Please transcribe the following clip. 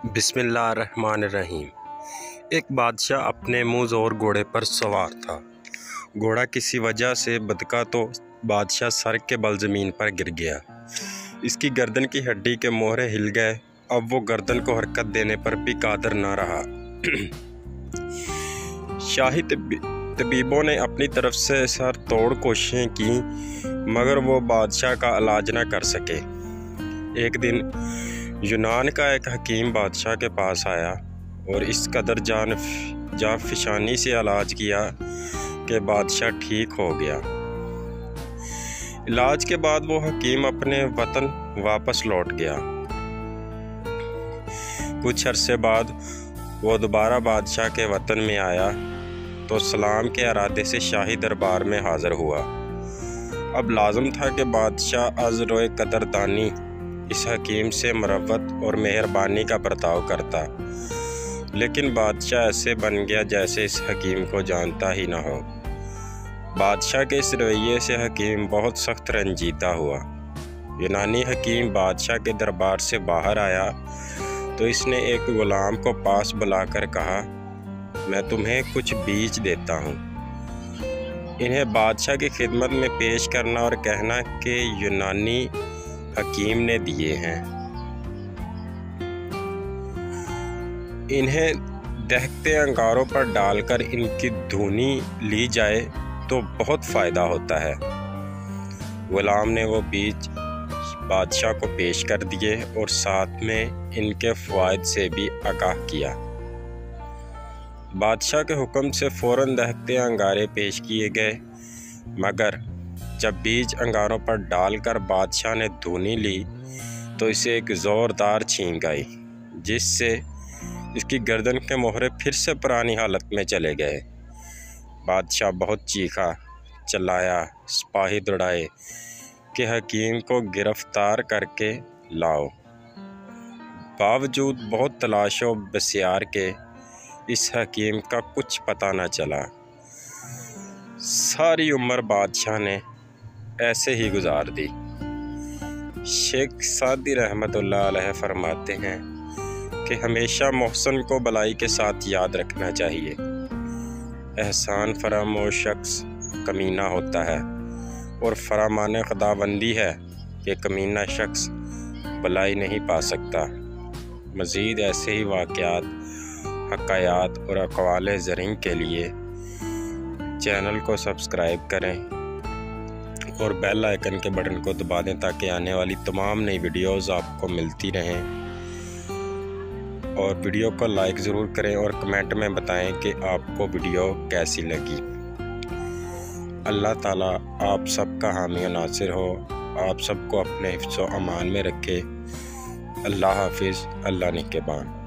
بسم اللہ الرحمن الرحیم۔ ایک بادشاہ اپنے منہ زور گھوڑے پر سوار تھا۔ گھوڑا کسی وجہ سے بدکا تو بادشاہ سر کے بل زمین پر گر گیا۔ اس کی گردن کی ہڈی کے موہرے ہل گئے۔ اب وہ گردن کو حرکت دینے پر بھی قادر نہ رہا۔ شاہی طبیبوں نے اپنی طرف سے سر توڑ کوششیں کیں مگر وہ بادشاہ کا علاج نہ کر سکے۔ ایک دن یونان کا ایک حکیم بادشاہ کے پاس آیا اور اس قدر جان فشانی سے علاج کیا کہ بادشاہ ٹھیک ہو گیا۔ علاج کے بعد وہ حکیم اپنے وطن واپس لوٹ گیا۔ کچھ عرصے بعد وہ دوبارہ بادشاہ کے وطن میں آیا تو سلام کے ارادے سے شاہی دربار میں حاضر ہوا۔ اب لازم تھا کہ بادشاہ از روئے قدردانی اس حکیم سے مروت اور مہربانی کا برتاؤ کرتا، لیکن بادشاہ ایسے بن گیا جیسے اس حکیم کو جانتا ہی نہ ہو۔ بادشاہ کے اس رویے سے حکیم بہت سخت رنجیدہ ہوا۔ یونانی حکیم بادشاہ کے دربار سے باہر آیا تو اس نے ایک غلام کو پاس بلا کر کہا، میں تمہیں کچھ بیج دیتا ہوں، انہیں بادشاہ کی خدمت میں پیش کرنا اور کہنا کہ یونانی حکیم نے دیے ہیں۔ انہیں دہکتے انگاروں پر ڈال کر ان کی دھونی لی جائے تو بہت فائدہ ہوتا ہے۔ غلام نے وہ بیج بادشاہ کو پیش کر دیے اور ساتھ میں ان کے فوائد سے بھی آگاہ کیا۔ بادشاہ کے حکم سے فوراً دہکتے انگارے پیش کیے گئے، مگر جب بیج انگاروں پر ڈال کر بادشاہ نے دھونی لی تو اسے ایک زوردار چھینک آئی، جس سے اس کی گردن کے موہرے پھر سے پرانی حالت میں چلے گئے۔ بادشاہ بہت چیخا، چلایا، سپاہی دوڑائے کہ حکیم کو گرفتار کر کے لاؤ۔ باوجود بہت تلاش و بسیار کے اس حکیم کا کچھ پتہ نہ چلا۔ ساری عمر بادشاہ نے ایسے ہی گزار دی۔ شیخ سعدی رحمۃ اللہ علیہ فرماتے ہیں کہ ہمیشہ محسن کو بلائی کے ساتھ یاد رکھنا چاہیے۔ احسان فراموش شخص کمینہ ہوتا ہے اور فرمان خداوندی ہے کہ کمینہ شخص بلائی نہیں پا سکتا۔ مزید ایسے ہی واقعات، حکایات اور اقوال زرین کے لیے چینل کو سبسکرائب کریں اور بیل آئیکن کے بٹن کو دبا دیں تاکہ آنے والی تمام نئی ویڈیوز آپ کو ملتی رہیں، اور ویڈیو کو لائک ضرور کریں اور کمنٹ میں بتائیں کہ آپ کو ویڈیو کیسی لگی۔ اللہ تعالیٰ آپ سب کا حامی و ناصر ہو، آپ سب کو اپنے حفظ و امان میں رکھے۔ اللہ حافظ، اللہ نگہبان۔